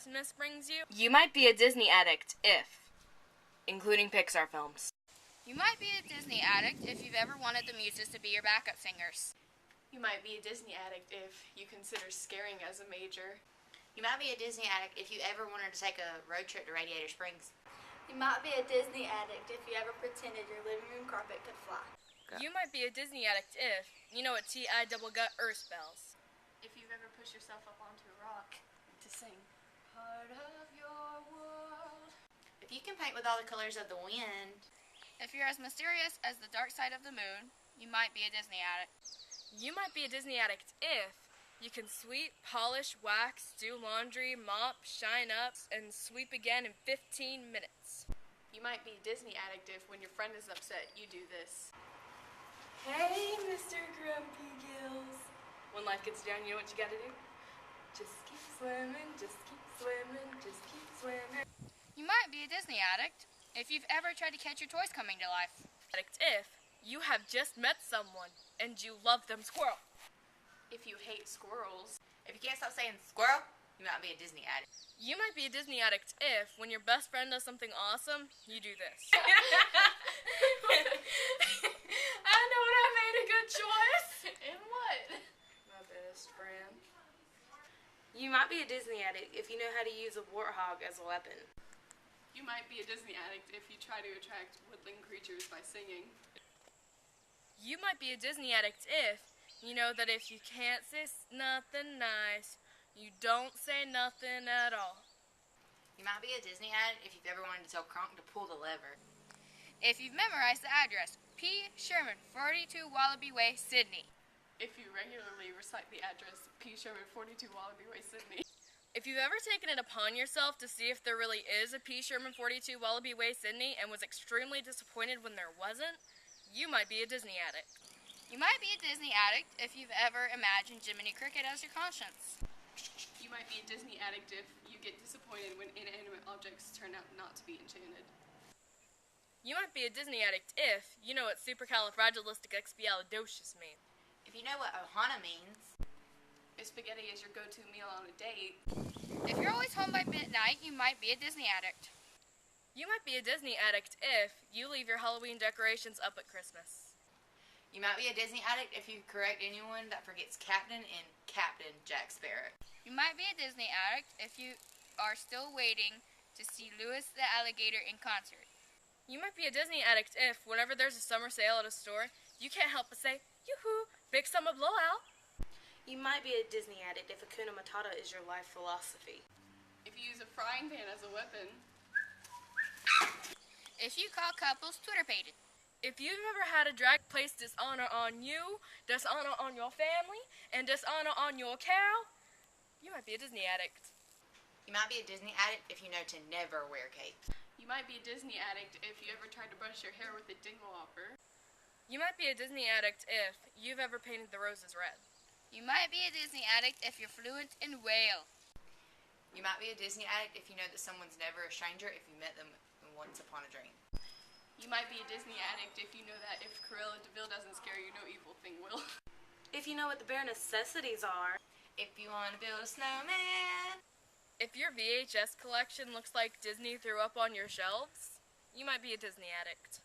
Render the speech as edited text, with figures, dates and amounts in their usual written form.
Christmas brings you. You might be a Disney addict if, including Pixar films. You might be a Disney addict if you've ever wanted the Muses to be your backup singers. You might be a Disney addict if you consider scaring as a major. You might be a Disney addict if you ever wanted to take a road trip to Radiator Springs. You might be a Disney addict if you ever pretended your living room carpet could fly. You might be a Disney addict if you know what T-I-double-gut Earth spells. If you've ever pushed yourself up onto a rock to sing part of your world. If you can paint with all the colors of the wind. If you're as mysterious as the dark side of the moon, you might be a Disney addict. You might be a Disney addict if you can sweep, polish, wax, do laundry, mop, shine up, and sweep again in 15 minutes. You might be a Disney addict if when your friend is upset, you do this. Hey, Mr. Grumpy Gills. When life gets down, you know what you gotta do? Just keep swimming, just keep swimming, just keep swimming. You might be a Disney addict if you've ever tried to catch your toys coming to life. Addict if you have just met someone and you love them squirrel. If you hate squirrels. If you can't stop saying squirrel, you might be a Disney addict. You might be a Disney addict if, when your best friend does something awesome, you do this. I know what I made a good choice. And what? My best friend. You might be a Disney addict if you know how to use a warthog as a weapon. You might be a Disney addict if you try to attract woodland creatures by singing. You might be a Disney addict if you know that if you can't say nothing nice, you don't say nothing at all. You might be a Disney addict if you've ever wanted to tell Kronk to pull the lever. If you've memorized the address, P. Sherman, 42 Wallaby Way, Sydney. If you regularly recite the address, P. Sherman, 42 Wallaby Way, Sydney. If you've ever taken it upon yourself to see if there really is a P. Sherman 42 Wallaby Way, Sydney, and was extremely disappointed when there wasn't, you might be a Disney addict. You might be a Disney addict if you've ever imagined Jiminy Cricket as your conscience. You might be a Disney addict if you get disappointed when inanimate objects turn out not to be enchanted. You might be a Disney addict if you know what supercalifragilisticexpialidocious means. If you know what Ohana means. If spaghetti is your go-to meal on a date. If you're always home by midnight, you might be a Disney addict. You might be a Disney addict if you leave your Halloween decorations up at Christmas. You might be a Disney addict if you correct anyone that forgets Captain and Captain Jack Sparrow. You might be a Disney addict if you are still waiting to see Louis the Alligator in concert. You might be a Disney addict if, whenever there's a summer sale at a store, you can't help but say, yoo-hoo, big summer blowout. You might be a Disney addict if Hakuna Matata is your life philosophy. If you use a frying pan as a weapon. If you call couples Twitter pated. If you've ever had a drag place dishonor on you, dishonor on your family, and dishonor on your cow, you might be a Disney addict. You might be a Disney addict if you know to never wear capes. You might be a Disney addict if you ever tried to brush your hair with a dinglehopper. You might be a Disney addict if you've ever painted the roses red. You might be a Disney addict if you're fluent in whale. You might be a Disney addict if you know that someone's never a stranger if you met them once upon a dream. You might be a Disney addict if you know that if Cruella de Vil doesn't scare you, no evil thing will. If you know what the bare necessities are. If you want to build a snowman. If your VHS collection looks like Disney threw up on your shelves, you might be a Disney addict.